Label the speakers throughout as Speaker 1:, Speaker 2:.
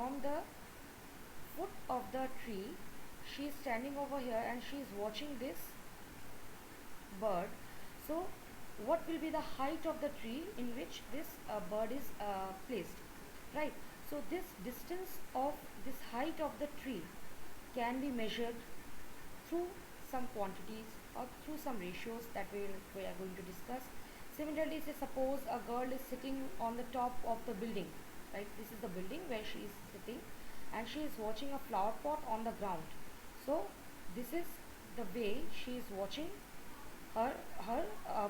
Speaker 1: from the foot of the tree. She is standing over here and she is watching this bird. So what will be the height of the tree in which this bird is placed, right? So this distance of this height of the tree can be measured through some quantities or through some ratios that we are going to discuss. Similarly, say suppose a girl is sitting on the top of the building, right? This is the building where she is sitting and she is watching a flower pot on the ground. So this is the way she is watching her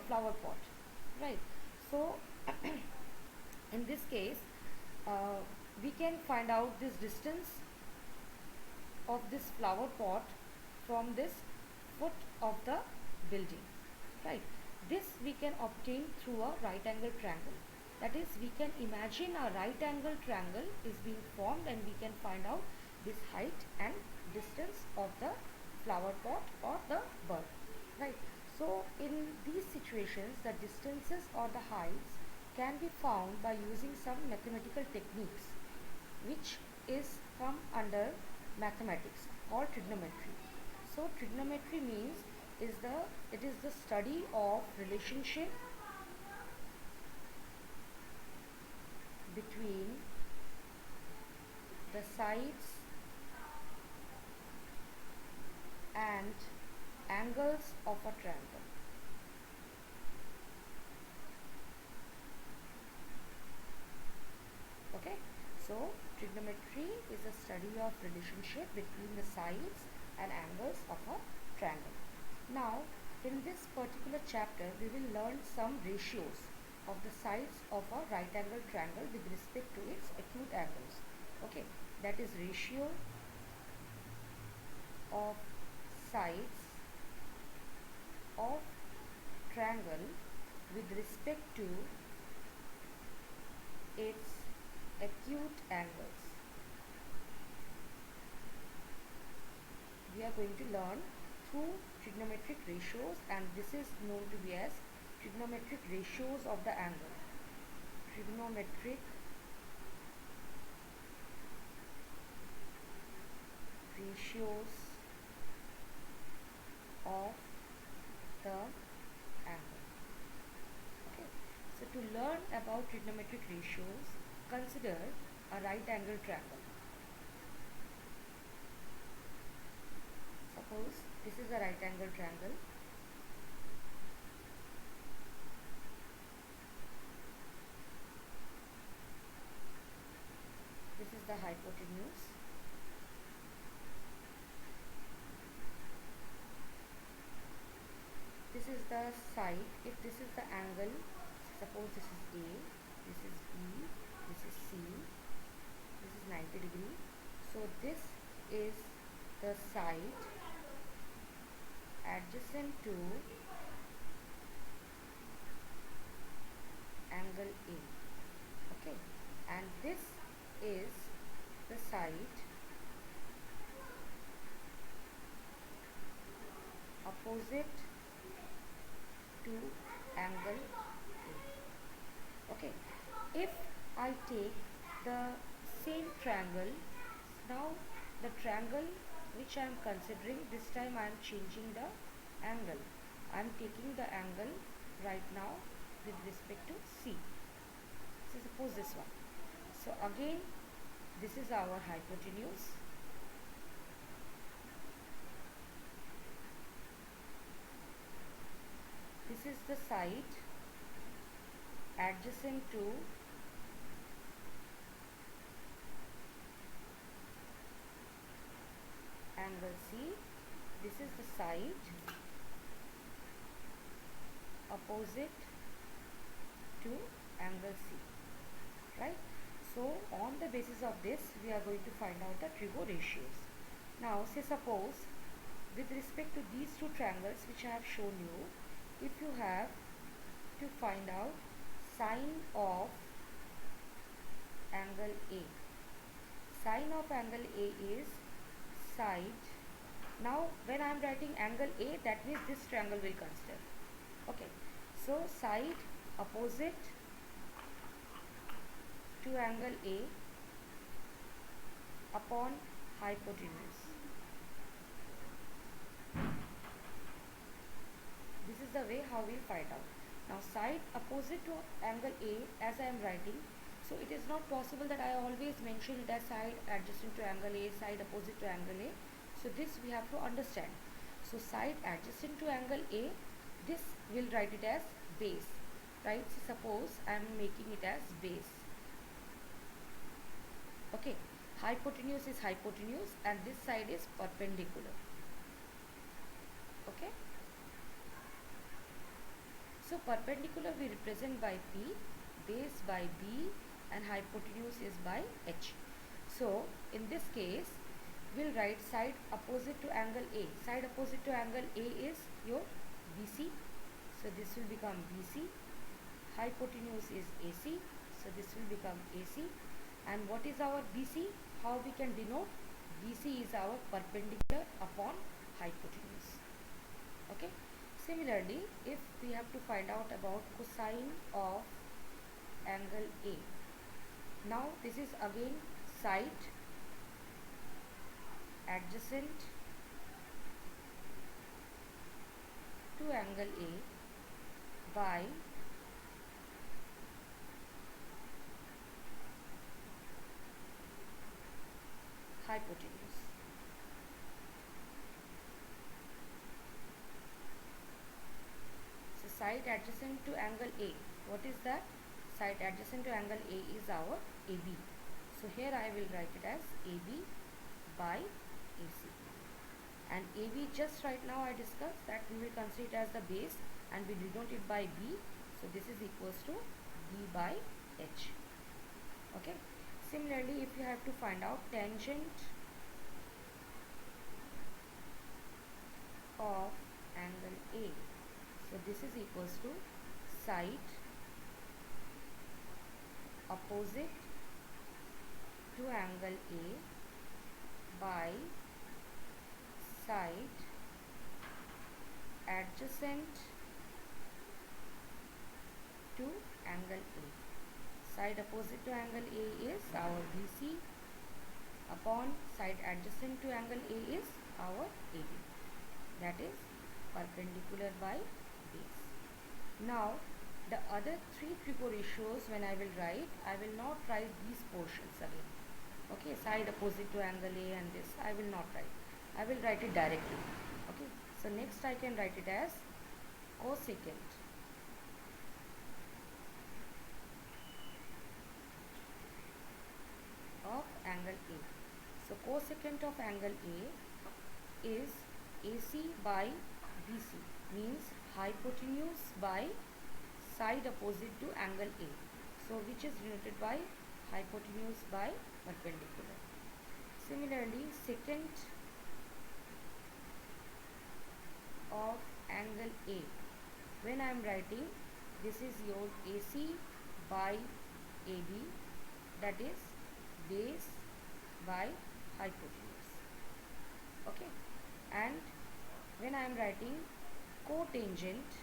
Speaker 1: flower pot, right? So in this case, uh, we can find out this distance of this flower pot from this foot of the building, right? This we can obtain through a right angle triangle. That is, we can imagine a right angle triangle is being formed and we can find out this height and distance of the flower pot or the bird, right? So in these situations, the distances or the heights can be found by using some mathematical techniques which is come under mathematics or trigonometry. So trigonometry means it is the study of relationship between the sides and angles of a triangle. Okay, so trigonometry is a study of relationship between the sides and angles of a triangle. Now, in this particular chapter, we will learn some ratios of the sides of a right angle triangle with respect to its acute angles. Okay, that is ratio of sides of triangle with respect to its acute angles. We are going to learn through trigonometric ratios, and this is known to be as trigonometric ratios of the angle. Trigonometric ratios of the angle. Okay, so to learn about trigonometric ratios, consider a right angle triangle. Suppose this is a right angle triangle. This is the hypotenuse. This is the side. If this is the angle, suppose this is A, this is B, this is C, this is 90 degree. So this is the side adjacent to angle A. Okay, and this is the side opposite to angle A. Okay, if I take the same triangle, now the triangle which I am considering, this time I am changing the angle. I am taking the angle right now with respect to C. So suppose this one. So again, this is our hypotenuse. This is the side adjacent to angle C. This is the side opposite to angle C, right? So on the basis of this, we are going to find out the trigo ratios. Now say suppose with respect to these two triangles which I have shown you, if you have to find out sine of angle A, sine of angle A is side. Now when I am writing angle A, that means this triangle will consider. Okay, so side opposite to angle A upon hypotenuse. This is the way how we'll find out. Now side opposite to angle A, as I am writing, so it is not possible that I always mention it as side adjacent to angle A, side opposite to angle A. So this we have to understand. So side adjacent to angle A, this we'll write it as base, right? So suppose I am making it as base. Okay, hypotenuse is hypotenuse and this side is perpendicular. Okay. So perpendicular we represent by P, base by B and hypotenuse is by H. So in this case we'll write side opposite to angle A. Side opposite to angle A is your BC. So this will become BC. Hypotenuse is AC. So this will become AC. And what is our BC? How we can denote? BC is our perpendicular upon hypotenuse. Okay. Similarly, if we have to find out about cosine of angle A. Now this is again side adjacent to angle A by hypotenuse. Side adjacent to angle A. What is that? Side adjacent to angle A is our AB. So here I will write it as AB by AC. And AB just right now I discussed that we will consider it as the base and we denote it by B. So this is equals to B by H. Okay. Similarly, if you have to find out tangent of angle A. So this is equals to side opposite to angle A by side adjacent to angle A. Side opposite to angle A is our BC upon side adjacent to angle A is our AB. That is perpendicular by base. Now the other three ratios when I will write, I will not write these portions again. Okay, side opposite to angle A and this I will not write. I will write it directly. Okay, so next I can write it as cosecant of angle A. So cosecant of angle A is AC by BC, means hypotenuse by side opposite to angle A. So which is denoted by hypotenuse by perpendicular. Similarly, secant of angle A, when I am writing, this is your AC by AB, that is base by hypotenuse. Okay, and when I am writing cotangent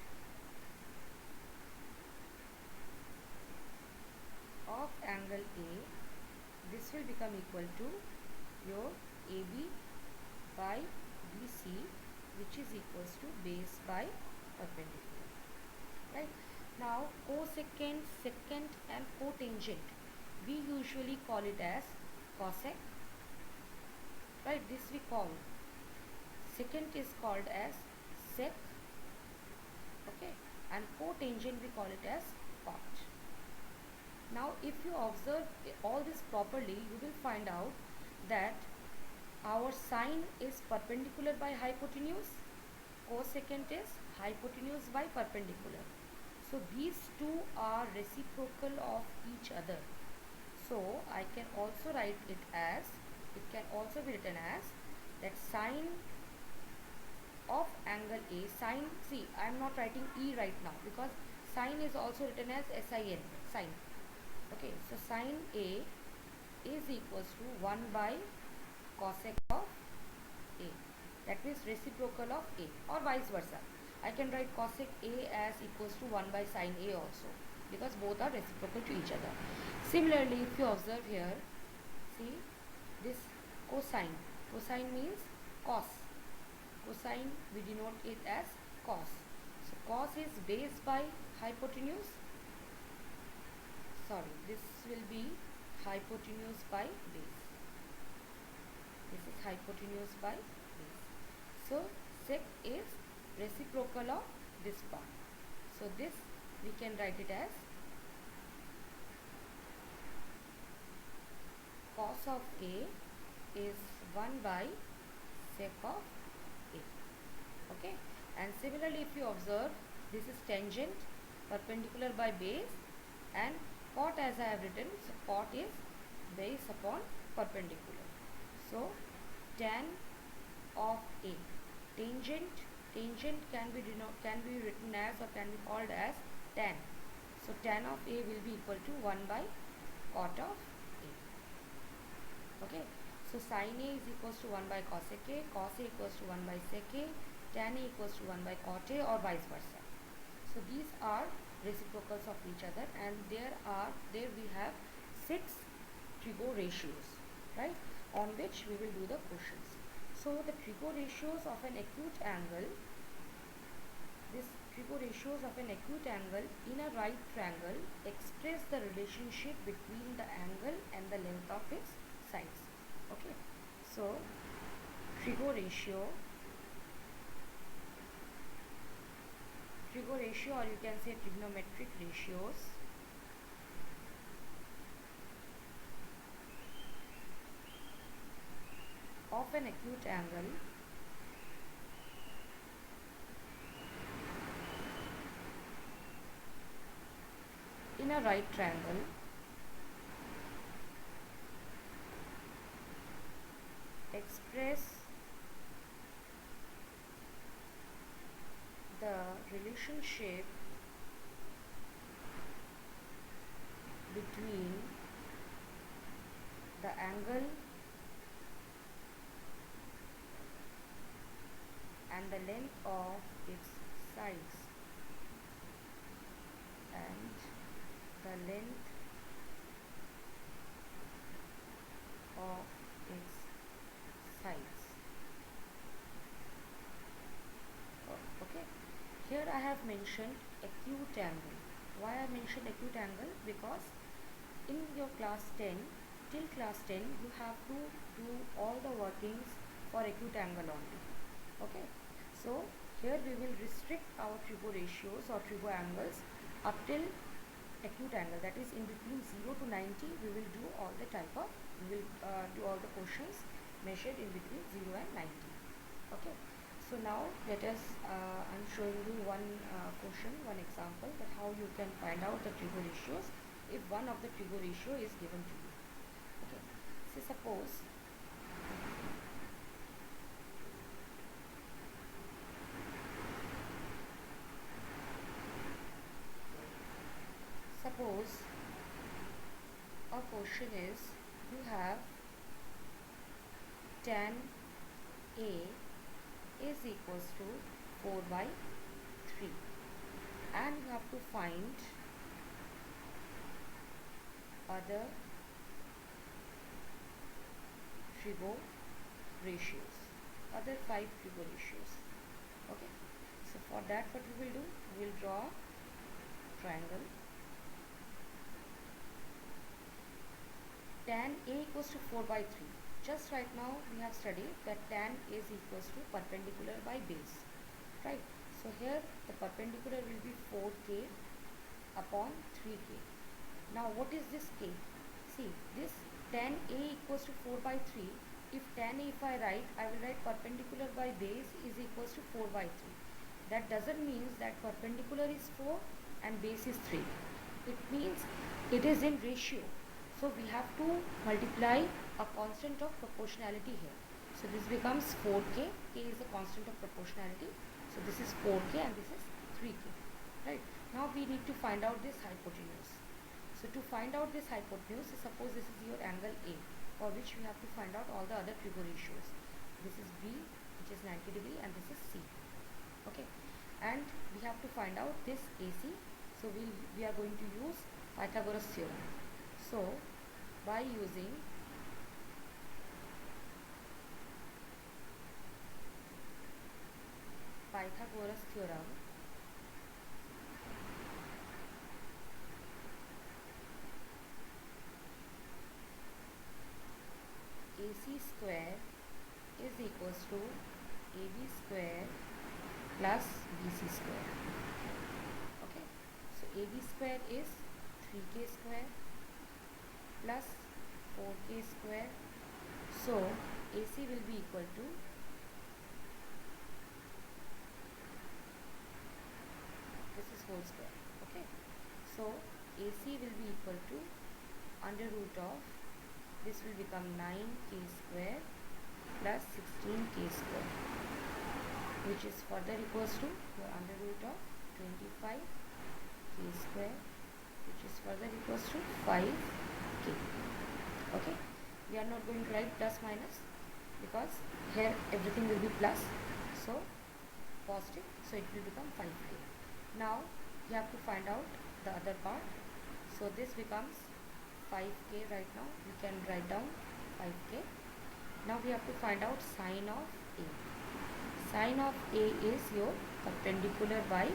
Speaker 1: of angle A, this will become equal to your AB by BC, which is equals to base by perpendicular. Right? Now cosecant, secant and cotangent, we usually call it as cosec. Right? This we call. Secant is called as sec. Okay, and cotangent we call it as cot. Now if you observe all this properly, you will find out that our sine is perpendicular by hypotenuse, cosecant is hypotenuse by perpendicular. So these two are reciprocal of each other. So I can also write it as, it can also be written as that sine of angle A, sine, see I am not writing E right now because sine is also written as sin, sine. Okay, so sine A is equals to 1 by cosec of A, that means reciprocal of A, or vice versa. I can write cosec A as equals to 1 by sine A also, because both are reciprocal to each other. Similarly, if you observe here, see this cosine. Cosine means cos. Cosine we denote it as cos. So cos is base by hypotenuse. Sorry, this will be hypotenuse by base. This is hypotenuse by base. So sec is reciprocal of this part. So this we can write it as cos of A is 1 by sec of A. Okay, and similarly if you observe, this is tangent perpendicular by base, and cot as I have written, so cot is base upon perpendicular. So tan of A, tangent can be written as, or can be called as tan. So tan of A will be equal to 1 by cot of A. Okay, so sin A is equals to 1 by cosec A, cos A equals to 1 by sec A, tan A equals to 1 by cot A, or vice versa. So these are reciprocals of each other, and there we have 6 trigo ratios, right, on which we will do the quotients. So the trigo ratios of an acute angle, this trigo ratios of an acute angle in a right triangle express the relationship between the angle and the length of its sides. Okay, so trigo ratio, or you can say trigonometric ratios of an acute angle in a right triangle express the relationship between the angle and the length of its sides, and the length of its sides. Okay, here I have mentioned acute angle. Why I mentioned acute angle? Because in your class 10, till class 10 you have to do all the workings for acute angle only. Okay, so here we will restrict our trigo ratios or trigo angles up till acute angle, that is in between 0 to 90. We will do all the do all the quotients measured in between 0 and 90. Okay, so now let us I'm showing you one one example, that how you can find out the trigo ratios if one of the trigo ratio is given to you. Okay, so suppose a question is, you have tan A is equals to 4 by 3, and you have to find other trigo ratios, other 5 trigo ratios. Okay, so for that what we will do, we will draw triangle. Tan A equals to 4 by 3. Just right now we have studied that tan is equals to perpendicular by base, right? So here the perpendicular will be 4k upon 3k. Now what is this k? See, this tan A equals to 4 by 3. If tan A, if I write, I will write perpendicular by base is equals to 4 by 3. That doesn't mean that perpendicular is 4 and base is 3. It means it is in ratio. So we have to multiply a constant of proportionality here. So this becomes 4k, k is the constant of proportionality. So this is 4k and this is 3k, right? Now we need to find out this hypotenuse. So to find out this hypotenuse, suppose this is your angle A, for which we have to find out all the other trigo ratios. This is B, which is 90 degree, and this is C. Okay, and we have to find out this AC. So we are going to use Pythagoras theorem. So by using theorem, AC square is equals to AB square plus BC square. Okay, so AB square is 3k square plus 4k square. So AC will be equal to this is whole square. Okay, so AC will be equal to under root of this will become 9k square plus 16k square, which is further equals to your under root of 25k square, which is further equals to 5k. Okay, we are not going to write plus minus because here everything will be plus, so positive, so it will become 5k. Now you have to find out the other part. So this becomes 5k. Right now we can write down 5k. Now we have to find out sine of A. Sine of A is your perpendicular by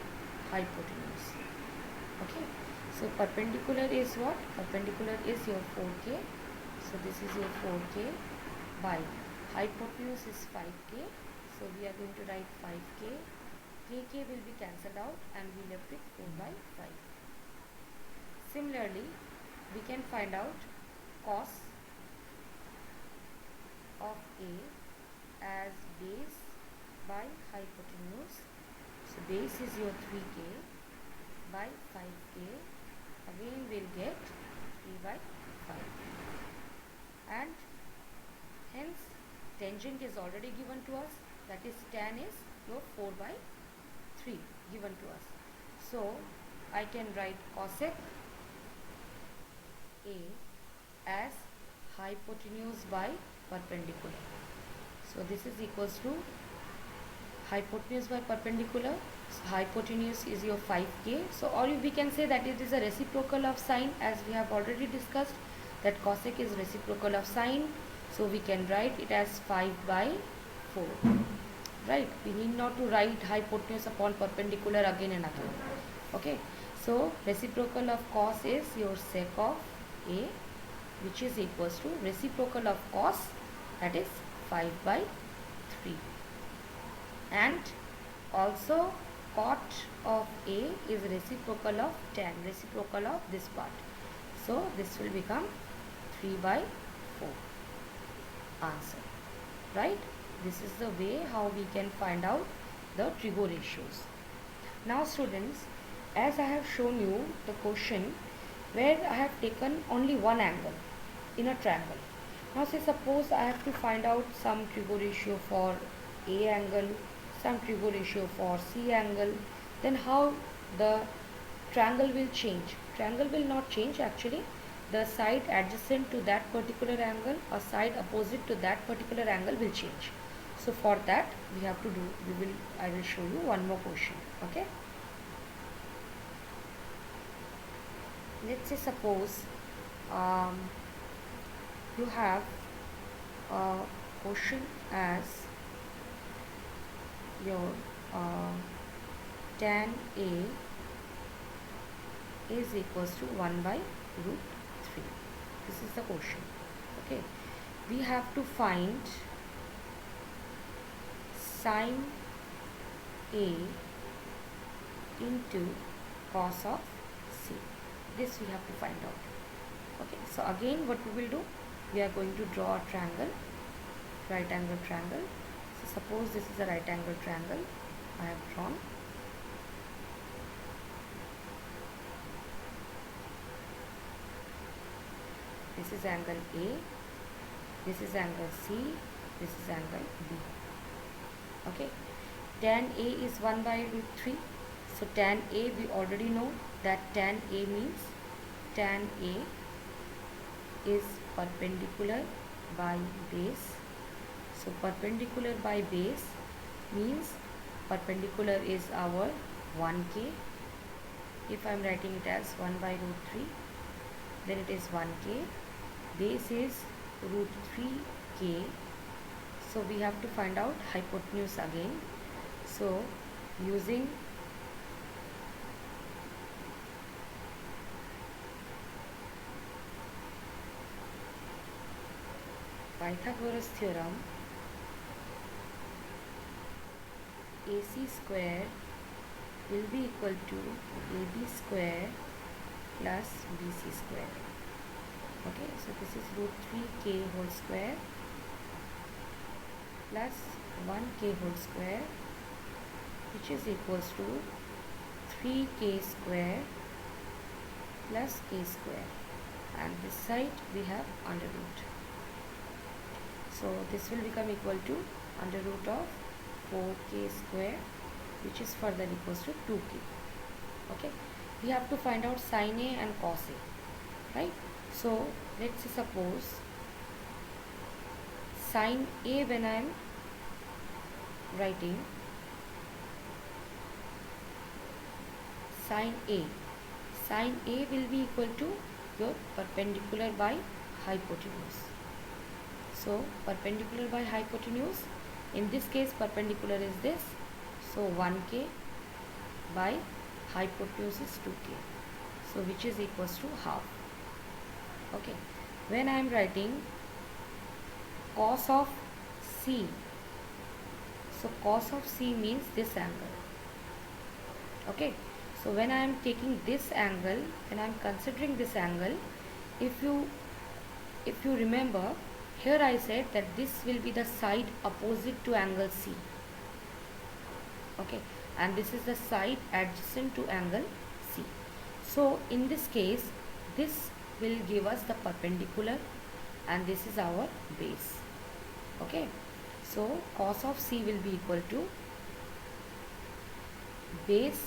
Speaker 1: hypotenuse. Okay, so perpendicular is what? Perpendicular is your 4k. So this is your 4k by hypotenuse is 5k. So we are going to write 5k. Kk will be cancelled out and we left with 4 by 5. Similarly, we can find out cos of A as base by hypotenuse. So base is your 3k by 5k. Again we'll get 3 by 5. And hence tangent is already given to us, that is tan is your 4 by 3 given to us. So I can write cosec A as hypotenuse by perpendicular. So this is equals to hypotenuse by perpendicular. So hypotenuse is your 5k. So or we can say that it is a reciprocal of sine, as we have already discussed that cosec is reciprocal of sine. So we can write it as 5 by 4. Right, we need not to write hypotenuse upon perpendicular again and again. Okay, so reciprocal of cos is your sec of A, which is equals to reciprocal of cos, that is 5 by 3. And also cot of A is reciprocal of tan, reciprocal of this part. So this will become 3 by 4. Answer. Right? This is the way how we can find out the trigo ratios. Now students, as I have shown you the question where I have taken only one angle in a triangle. Now say suppose I have to find out some trigo ratio for A angle, some trigo ratio for C angle, then how the triangle will change? Triangle will not change actually. The side adjacent to that particular angle or side opposite to that particular angle will change. So for that we have to do, I will show you one more question. Okay, let's say suppose you have a question as your tan A is equals to 1 by root 3. This is the question. Okay, we have to find sine A into cos of C. This we have to find out. Okay, so again what we will do, we are going to draw a triangle, right angle triangle. So suppose this is a right angle triangle I have drawn. This is angle A, this is angle C, this is angle B. Okay, tan A is 1 by root 3. So tan A, we already know that tan A means tan A is perpendicular by base. So perpendicular by base means perpendicular is our 1k. If I am writing it as 1 by root 3, then it is 1k. Base is root 3k. So we have to find out hypotenuse again. So using Pythagoras theorem, AC square will be equal to AB square plus BC square. Okay, so this is root 3k whole square plus 1k whole square, which is equals to 3k square plus k square, and this side we have under root. So this will become equal to under root of 4k square, which is further equals to 2k. Okay, we have to find out sin A and cos A, right? So let's suppose sin A, when I am writing sin A will be equal to your perpendicular by hypotenuse. So perpendicular by hypotenuse, in this case perpendicular is this, so 1k by hypotenuse is 2k, so which is equals to half. Okay, when I am writing cos of C, so cos of C means this angle. Okay, so when I am taking this angle, when I am considering this angle, if you remember, here I said that this will be the side opposite to angle C. Okay, and this is the side adjacent to angle C. So in this case, this will give us the perpendicular and this is our base. Okay, so cos of C will be equal to base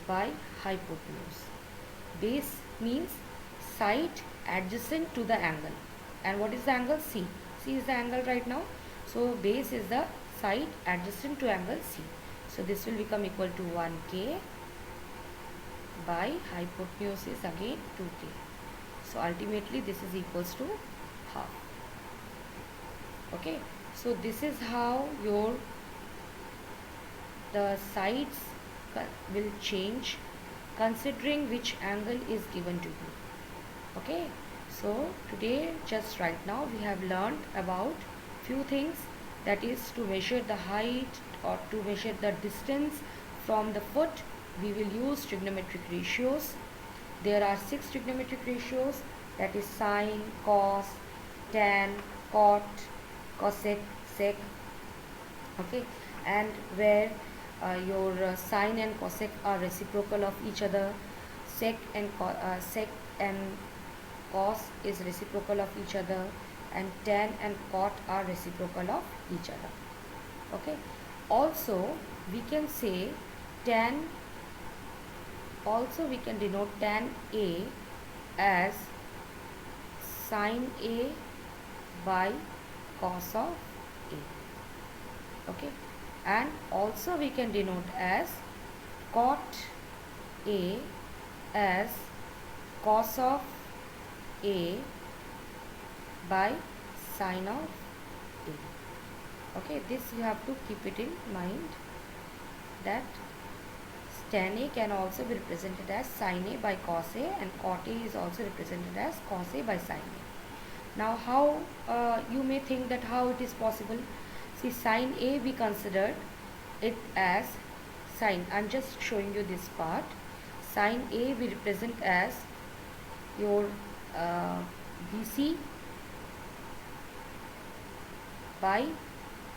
Speaker 1: by hypotenuse. Base means side adjacent to the angle, and what is the angle? C. C is the angle right now, so base is the side adjacent to angle C. So this will become equal to 1k by hypotenuse is again 2k. So ultimately this is equals to half. Okay, so this is how the sides will change considering which angle is given to you. Okay, so today, just right now, we have learned about few things, that is to measure the height or to measure the distance from the foot. We will use trigonometric ratios. There are 6 trigonometric ratios, that is sine, cos, tan, cot, cosec, sec. Okay, and where your sine and cosec are reciprocal of each other, sec and cos is reciprocal of each other, and tan and cot are reciprocal of each other. Okay, also we can say tan, also we can denote tan A as sin A by cos of A. Okay, and also we can denote as cot A as cos of A by sin of A. Okay, this you have to keep it in mind, that tan A can also be represented as sin A by cos A, and cot A is also represented as cos A by sin A. Now how you may think that how it is possible. See, sin A we considered it as sin. I am just showing you this part. Sin A we represent as your BC by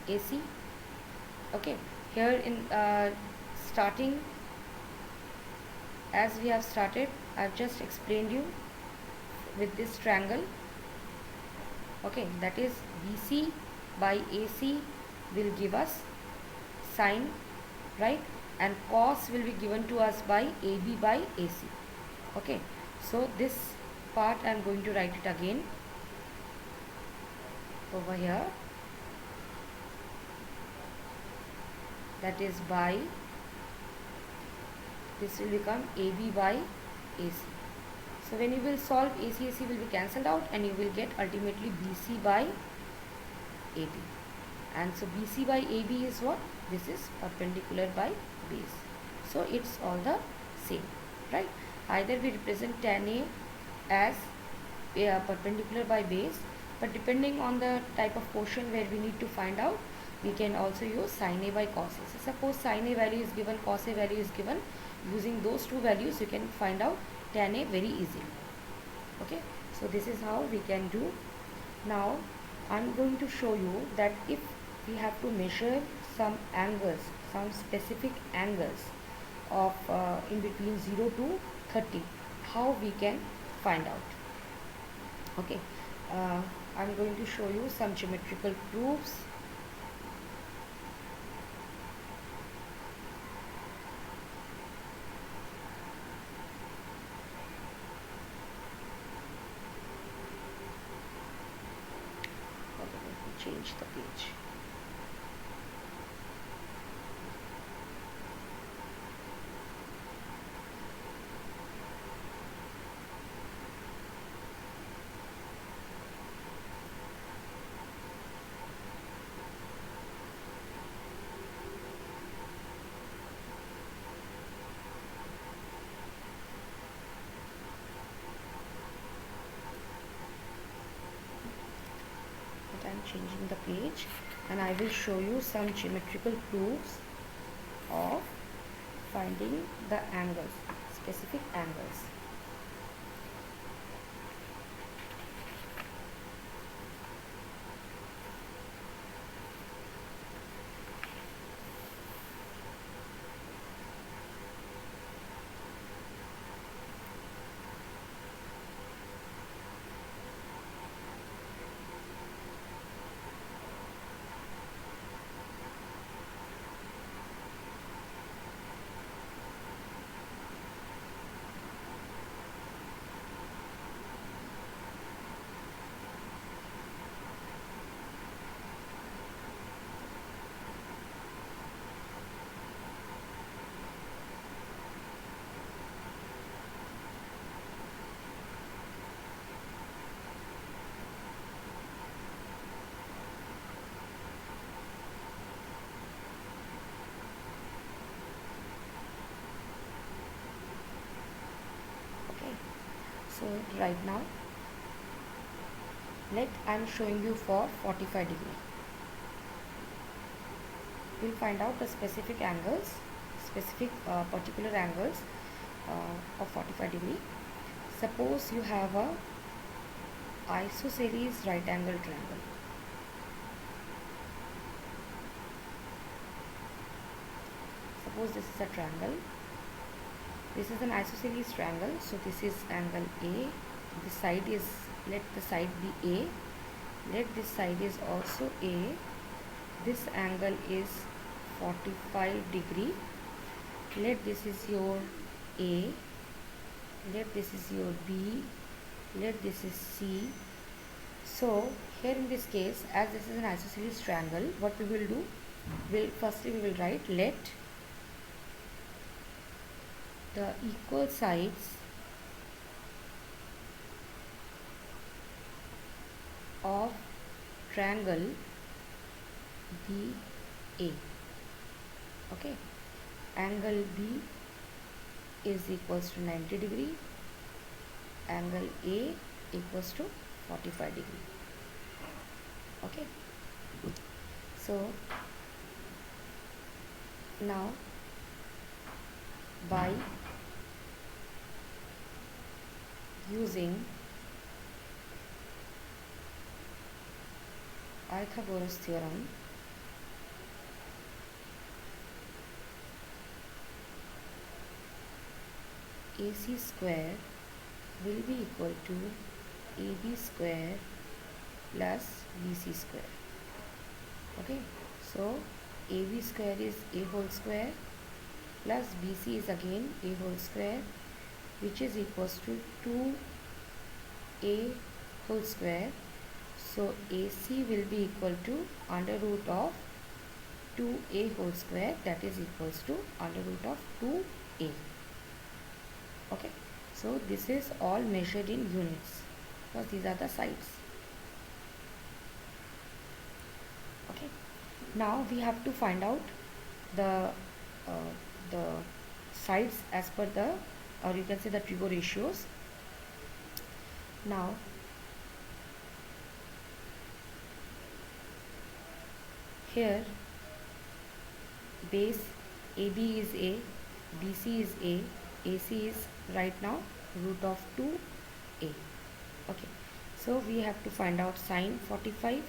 Speaker 1: AC. Okay, here in starting, as we have started, I have just explained you with this triangle. Okay, that is BC by AC will give us sine, right, and cos will be given to us by AB by AC. Okay, so this part I am going to write it again over here, that is by, this will become AB by AC. So when you will solve, AC will be cancelled out and you will get ultimately BC by AB. And so BC by AB is what? this is perpendicular by base. So it's all the same, right? Either we represent tan A as perpendicular by base, but depending on the type of portion where we need to find out, we can also use sin A by cos A. So suppose sin A value is given, cos A value is given. Using those two values, you can find out tan A very easily. Okay, so this is how we can do. Now I'm going to show you that if we have to measure some angles, some specific angles of in between 0 to 30, how we can find out. Okay, I'm going to show you some geometrical proofs. Okay, let me change the page. I'm changing the page, and I will show you some geometrical proofs of finding the angles, specific angles. Okay, so right now I'm showing you for 45 degree. We'll find out the specific angles, specific particular angles of 45 degree. Suppose you have a isosceles right angle triangle. Suppose this is a triangle. This is an isosceles triangle, so this is angle A. This side is, let the side be A. Let this side is also A. This angle is 45 degree. Let this is your A. Let this is your B. Let this is C. So here in this case, as this is an isosceles triangle, what we will do, firstly we will write let the equal sides of triangle be A. Okay, angle B is equals to 90 degree, angle A equals to 45 degree. Okay, so now by using Pythagoras theorem, AC square will be equal to AB square plus BC square. Okay, so AB square is A whole square plus BC is again A whole square, which is equals to 2A whole square. So AC will be equal to under root of 2A whole square, that is equals to under root of 2A. Okay, so this is all measured in units because these are the sides. Okay, now we have to find out the uh, the sides as per the, or you can say the trigo ratios. Now here base AB is A, BC is A, AC is right now root of 2A. Okay, so we have to find out sine 45.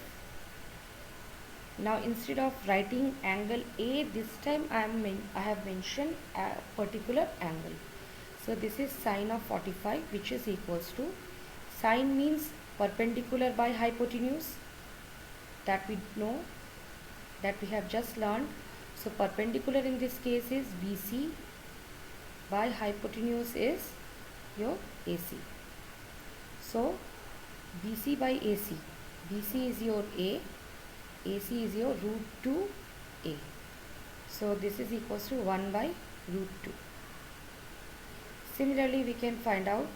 Speaker 1: Now instead of writing angle A, this time I have mentioned a particular angle. So this is sine of 45, which is equals to, sine means perpendicular by hypotenuse, that we know, that we have just learned. So perpendicular in this case is BC, by hypotenuse is your AC. So BC by AC, BC is your A, AC is your root 2A. So this is equals to 1 by root 2. Similarly, we can find out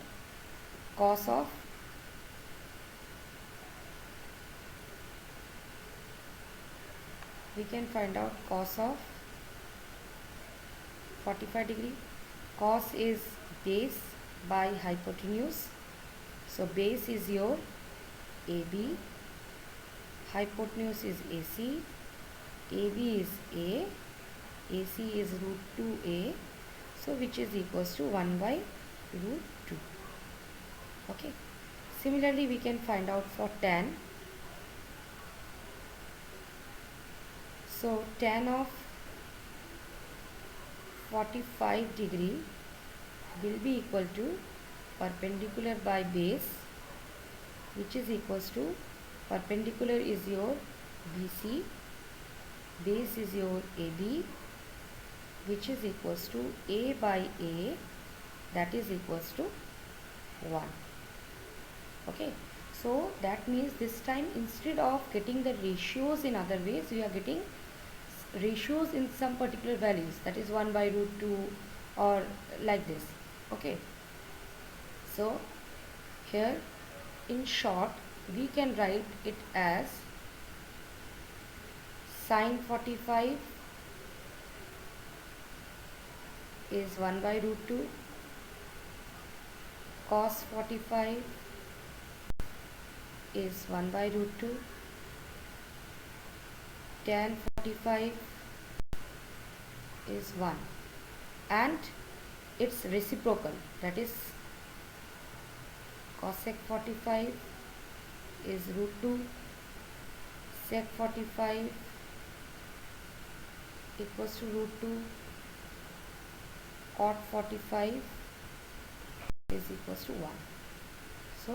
Speaker 1: cos of cos of 45 degree. Cos is base by hypotenuse. So base is your AB, hypotenuse is AC, AB is A, AC is root 2A, so which is equals to 1 by root 2. Okay. Similarly, we can find out for tan. So tan of 45 degree will be equal to perpendicular by base, which is equals to, perpendicular is your BC, base is your AB, which is equals to A by A, that is equals to 1. Okay, so that means this time instead of getting the ratios in other ways, we are getting ratios in some particular values, that is 1 by root 2 or like this. Okay, so here in short we can write it as sine 45 is 1 by root 2, cos 45 is 1 by root 2, tan 45 is 1, and its reciprocal, that is cosec 45 is root 2, sec 45 equals to root 2, cot 45 is equals to 1. So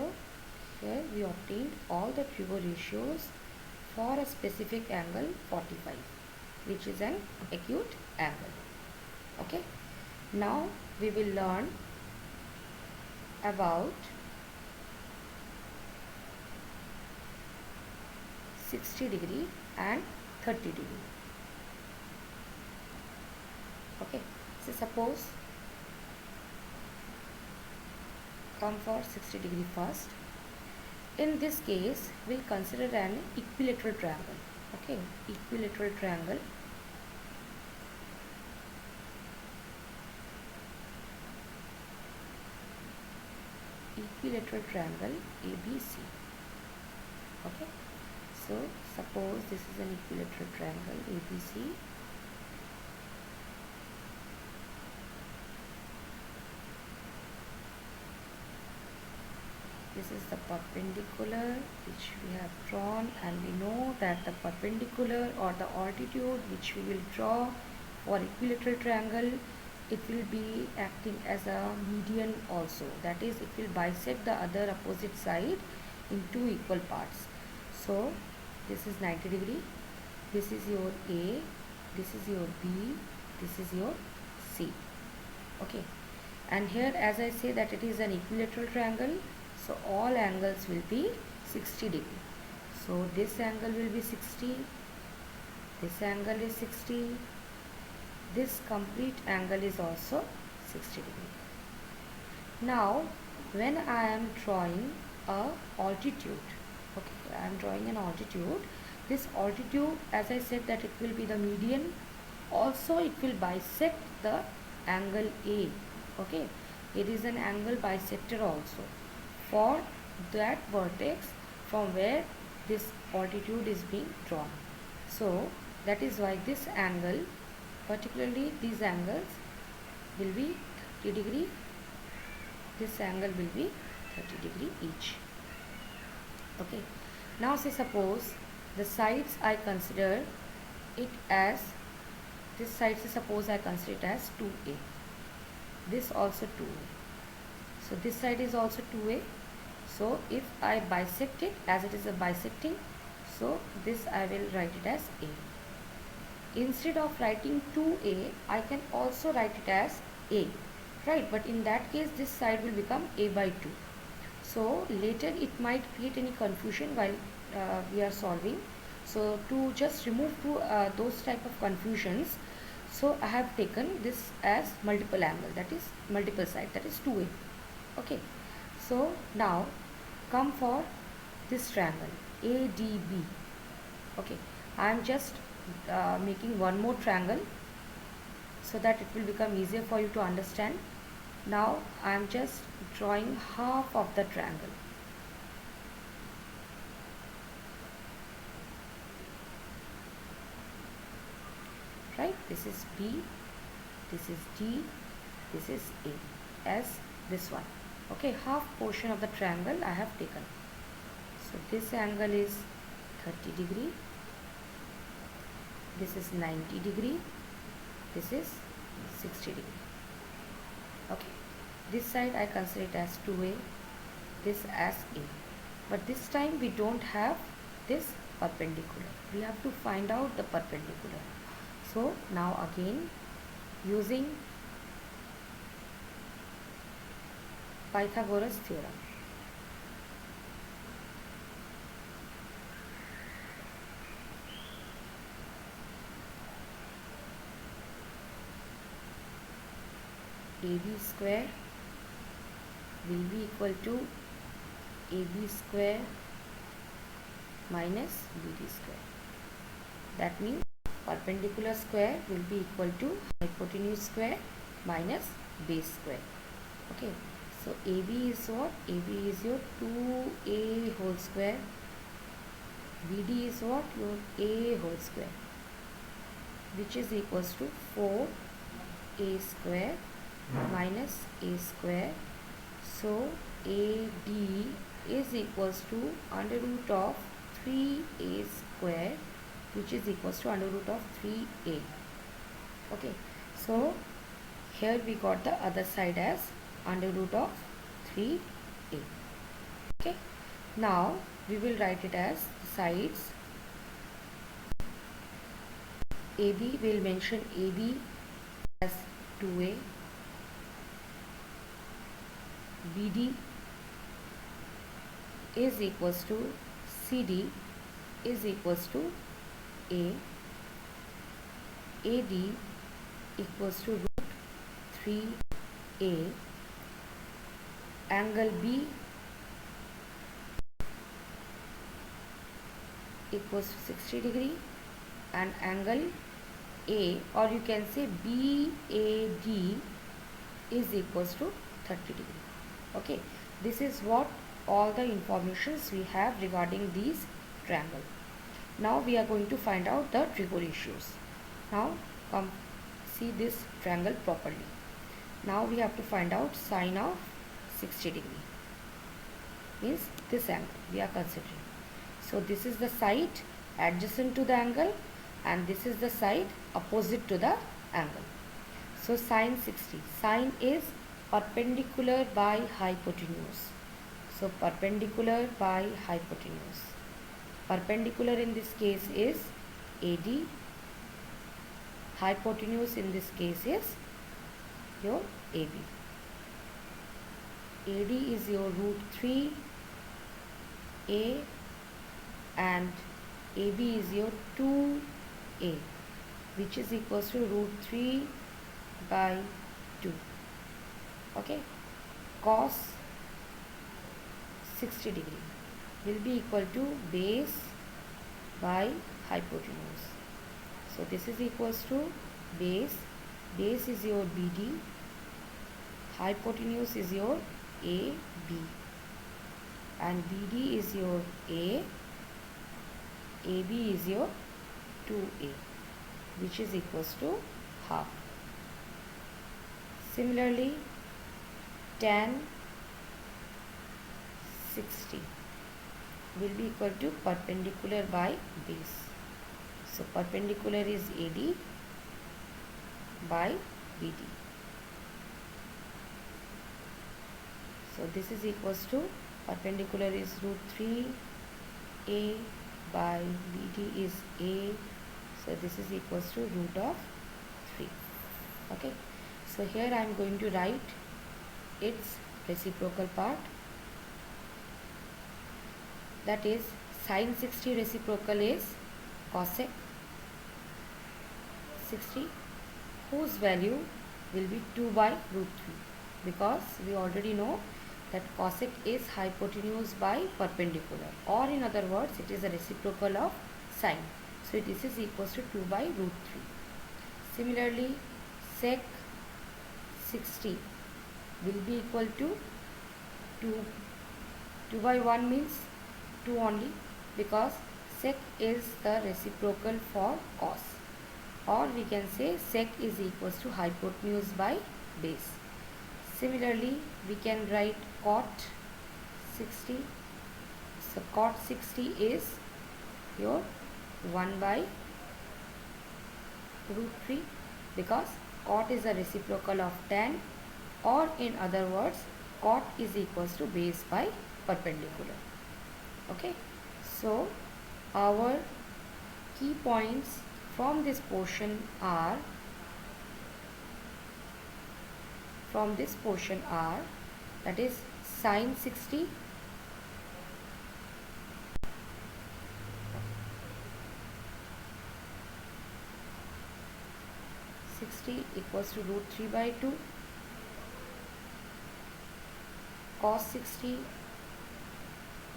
Speaker 1: here we obtained all the trigo ratios for a specific angle 45, which is an acute angle. Okay, now we will learn about 60 degree and 30 degree. Okay, so suppose come for 60 degree first. In this case, we'll consider an equilateral triangle. Okay, equilateral triangle. Equilateral triangle ABC. Okay, so suppose this is an equilateral triangle ABC. This is the perpendicular which we have drawn, and we know that the perpendicular or the altitude which we will draw for equilateral triangle, it will be acting as a median also, that is it will bisect the other opposite side in two equal parts. So this is 90 degree, this is your A, this is your B, this is your C. Okay, and here as I say that it is an equilateral triangle, so all angles will be 60 degree. So this angle will be 60, this angle is 60, this complete angle is also 60 degree. Now when I am drawing a altitude, okay, I am drawing an altitude, this altitude as I said that it will be the median Also it will bisect the angle A. Okay, it is an angle bisector also for that vertex from where this altitude is being drawn. So that is why this angle, particularly these angles, will be 30 degree. This angle will be 30 degree each. Okay, now say suppose the sides I consider it as, this side, say suppose I consider it as 2a, this also 2a, so this side is also 2a. So if I bisect it, as it is a bisecting, so this I will write it as a. Instead of writing 2a, I can also write it as a, right? But in that case this side will become a by 2. So later it might create any confusion while we are solving. So to just remove those type of confusions, so I have taken this as multiple angle, that is multiple side, that is 2a. Okay, so now come for this triangle ADB. Okay, I am just making one more triangle so that it will become easier for you to understand. Now I am just drawing half of the triangle. Right, this is B, this is D, this is A, as this one. Okay, half portion of the triangle I have taken. So this angle is 30 degree, this is 90 degree, this is 60 degree. Okay, this side I consider it as 2a, this as a, but this time we don't have this perpendicular, we have to find out the perpendicular. So now again, using Pythagoras theorem, AB square will be equal to AB square minus BD square. That means perpendicular square will be equal to hypotenuse square minus base square. Okay, so AB is what? AB is your 2a whole square. BD is what? Your a whole square, which is equals to 4a square minus a square. So AD is equals to under root of 3a square, which is equals to under root of 3a. Okay, so here we got the other side as under root of 3a. Okay, now we will write it as sides. AB, will mention AB as 2a, BD is equals to CD is equals to A, AD equals to root 3a, angle B equals to 60 degree, and angle A, or you can say BAD, is equals to 30 degree. Okay, this is what all the informations we have regarding these triangle. Now we are going to find out the trigo ratios. Now come see this triangle properly. Now we have to find out sine of 60 degree, means this angle we are considering. So this is the side adjacent to the angle and this is the side opposite to the angle. So sine 60, sine is perpendicular by hypotenuse. So perpendicular by hypotenuse. Perpendicular in this case is AD. Hypotenuse in this case is your AB. AD is your root 3a and AB is your 2a, which is equals to root 3 by 2. Okay, cos 60 degree will be equal to base by hypotenuse. So this is equals to base, base is your BD, hypotenuse is your AB, and BD is your A, AB is your 2A, which is equals to half. Similarly, tan 60 will be equal to perpendicular by base. So perpendicular is AD by BD. So this is equals to perpendicular is root 3A by BD is A. So this is equals to root of 3. Okay. So here I am going to write its reciprocal part. That is sin 60 reciprocal is cosec 60, whose value will be 2 by root 3, because we already know that cosec is hypotenuse by perpendicular, or in other words it is a reciprocal of sine. So this is equals to 2 by root 3. Similarly, sec 60 will be equal to 2 by 1 means 2 only, because sec is the reciprocal for cos, or we can say sec is equals to hypotenuse by base. Similarly, we can write cot 60. So cot 60 is your 1 by root 3, because cot is a reciprocal of tan, or in other words cot is equals to base by perpendicular. Okay, so our key points from this portion are that is sin 60 equals to root 3 by 2, cos 60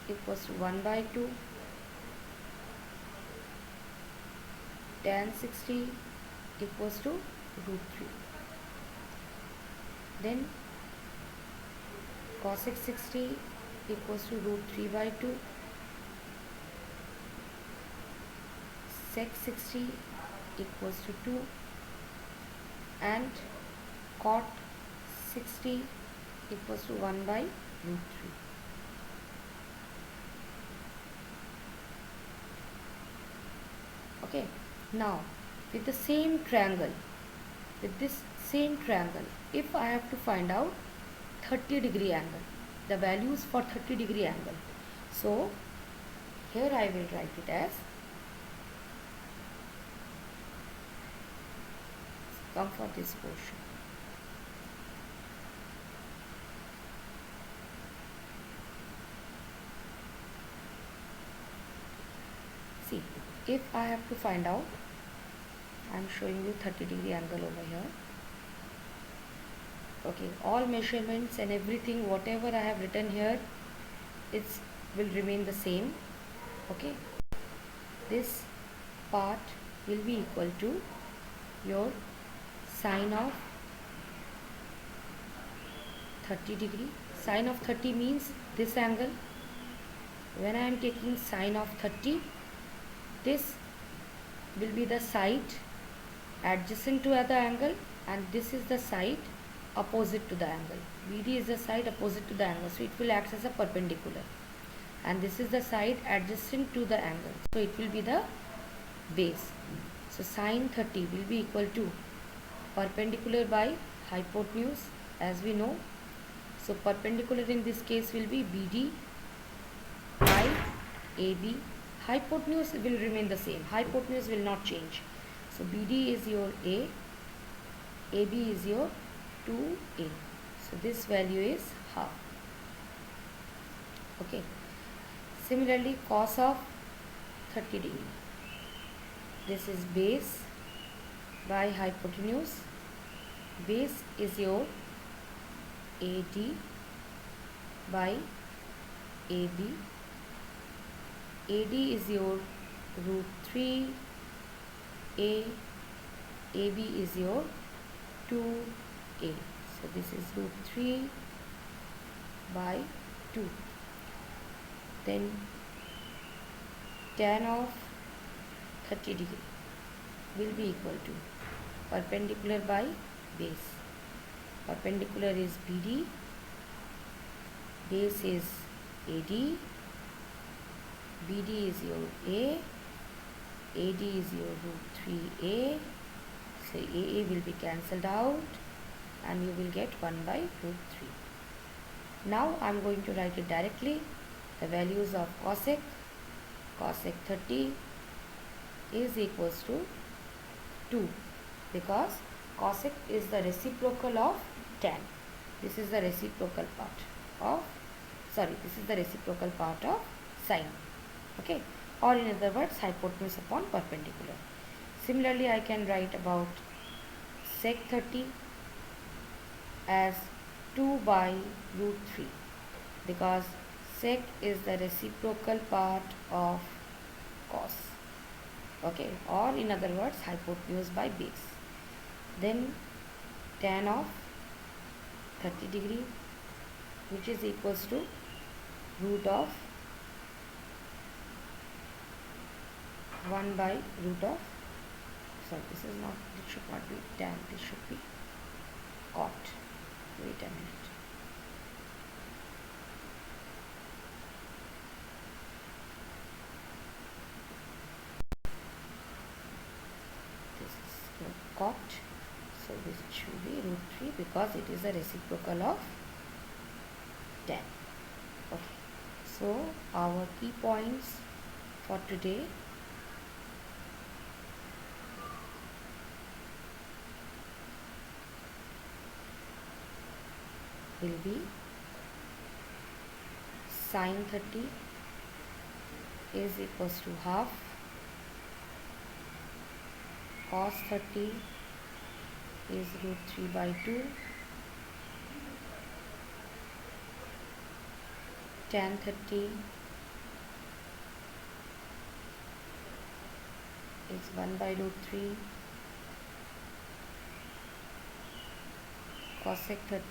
Speaker 1: equals to 1 by 2, tan 60 equals to root 3. Then cosec 60 equals to root 3 by 2, sec 60 equals to 2, and cot 60 equals to 1 by root 3. Okay, now with this same triangle, if I have to find out 30-degree angle, the values for 30-degree angle, so here I will write it as, come for this portion. See, if I have to find out, I am showing you 30-degree angle over here. Okay, all measurements and everything, whatever I have written here, it will remain the same. Okay, this part will be equal to your sine of 30 degree. Sine of 30 means this angle. When I am taking sine of 30, this will be the side adjacent to the angle, and this is the side opposite to the angle. BD is the side opposite to the angle, so it will act as a perpendicular, and this is the side adjacent to the angle, so it will be the base. So sine 30 will be equal to perpendicular by hypotenuse, as we know. So perpendicular in this case will be BD by AB. Hypotenuse will remain the same, hypotenuse will not change. So BD is your A, AB is your 2A. So this value is half. Okay. Similarly, cos of 30 degree. This is base by hypotenuse. Base is your AD by AB. AD is your root 3A AB is your 2a. So this is root 3 by 2. Then tan of 30 degree will be equal to perpendicular by base. Perpendicular is BD, base is AD, BD is your A, AD is your root 3a. So AA will be cancelled out and you will get 1 by root 3. Now I am going to write it directly. The values of cosec 30 is equals to 2, because cosec is the reciprocal of tan. This is the reciprocal part of sine. Okay, or in other words, hypotenuse upon perpendicular. Similarly, I can write about sec 30 as 2 by root 3, because sec is the reciprocal part of cos. Okay, or in other words, hypotenuse by base. Then tan of 30 degree, which is equals to root of 1 by root of, sorry, this should not be tan, this should be cot. Wait a minute. This is cot, so this should be root 3 because it is a reciprocal of tan. Okay, so our key points for today: will be sine 30 is equals to half, cos 30 is root 3 by 2, tan 30 is 1 by root 3, cosec 30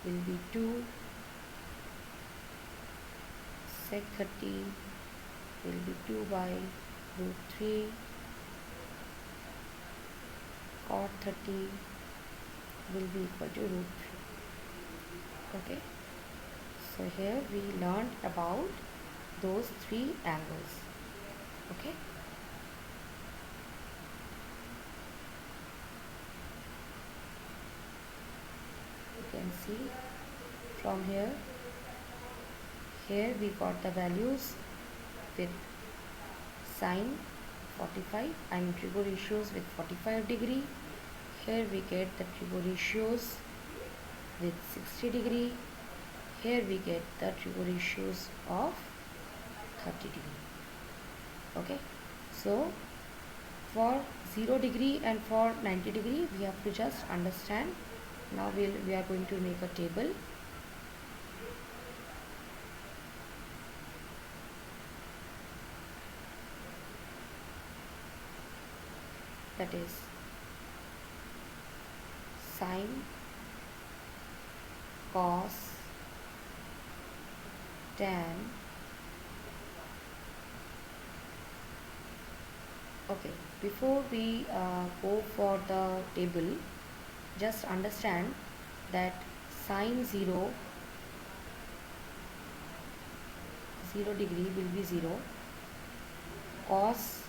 Speaker 1: will be 2, sec 30 will be 2 by root 3, cot 30 will be equal to root 3. Okay, so here we learned about those 3 angles. Okay, you can see from here we got the values with sine 45 and trigo ratios with 45 degree. Here we get the trigo ratios with 60 degree. Here we get the trigo ratios of 30 degree. Okay, so for 0 degree and for 90 degree we have to just understand. Now we are going to make a table. That is sine, cos, tan. Okay, before we go for the table, just understand that sine 0 degree will be 0, cos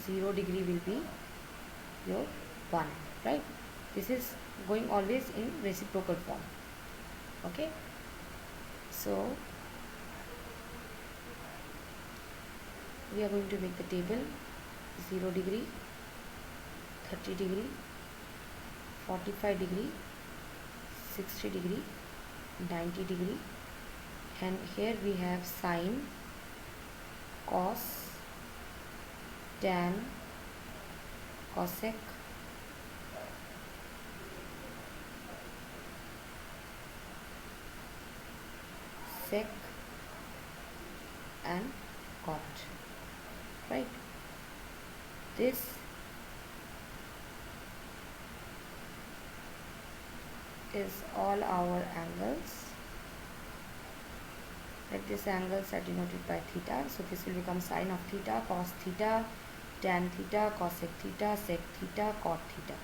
Speaker 1: 0 degree will be your 1, right? This is going always in reciprocal form. Okay, so we are going to make the table: 0 degree, 30 degree, 45 degree, 60 degree, 90 degree, and here we have sine, cos, tan, cosec, sec and cot, right? This is all our angles. Let these angles are denoted by theta. So this will become sine of theta, cos theta, tan theta, cosec theta, sec theta, cot theta.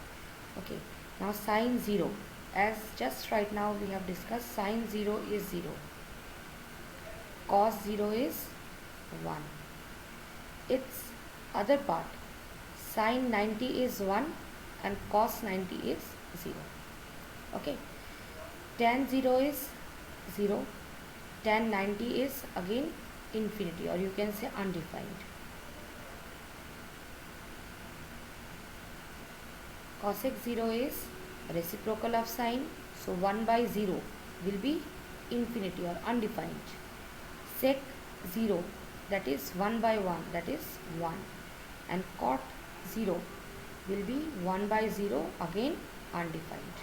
Speaker 1: Okay. Now sine 0. As just right now we have discussed, sine 0 is 0. Cos 0 is 1. Its other part, sine 90 is 1 and cos 90 is 0. Okay. Tan 0 is 0. Tan 90 is again infinity, or you can say undefined. Cosec 0 is reciprocal of sine, so 1 by 0 will be infinity or undefined. Sec 0, that is 1 by 1, that is 1, and cot 0 will be 1 by 0, again undefined.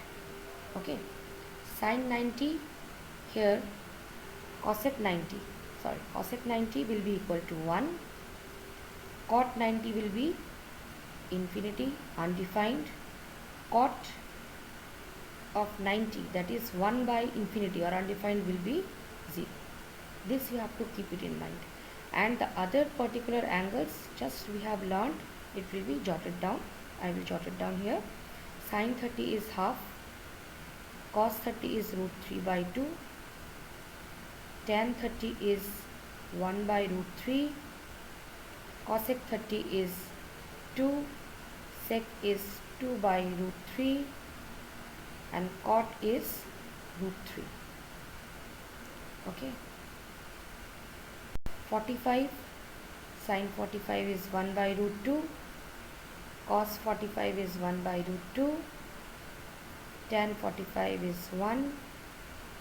Speaker 1: Okay, sine 90 here, cosec 90 will be equal to 1, cot 90 will be infinity, undefined, cot of 90, that is 1 by infinity or undefined, will be 0. This you have to keep it in mind. And the other particular angles just we have learned, it will be jotted down. I will jot it down here. Sine 30 is half, cos 30 is root 3 by 2, tan 30 is 1 by root 3, cosec 30 is 2, sec is 2 by root 3, and cot is root 3. Okay. 45, sine 45 is 1 by root 2, cos 45 is 1 by root 2, tan 45 is 1,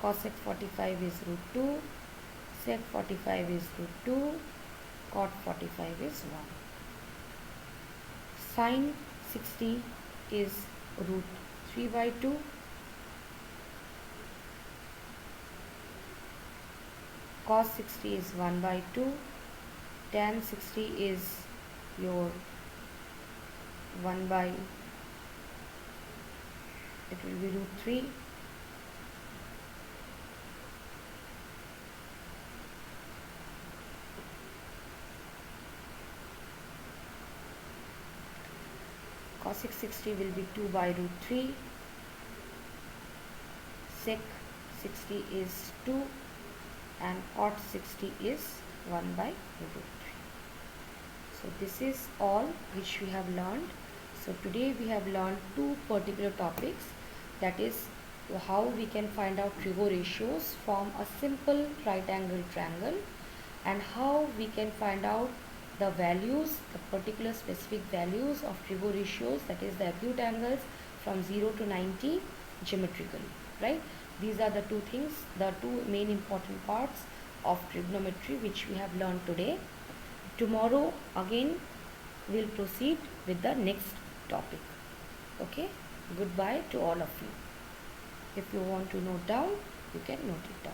Speaker 1: cosec 45 is root 2, sec 45 is root 2, cot 45 is 1. Sine 60 is root 3 by 2, cos 60 is 1 by 2, tan 60 is your 1 by, it will be root 3, cosec 60 will be 2 by root 3, sec 60 is 2, and cot 60 is 1 by root 3. So this is all which we have learned. So today we have learned two particular topics, that is how we can find out trigo ratios from a simple right angle triangle, and how we can find out the values, the particular specific values of trigo ratios, that is the acute angles from 0 to 90 geometrically, right? These are the two things, the two main important parts of trigonometry which we have learned today. Tomorrow again we'll proceed with the next topic. Okay, goodbye to all of you. If you want to note down, you can note it down.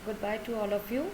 Speaker 1: Goodbye to all of you.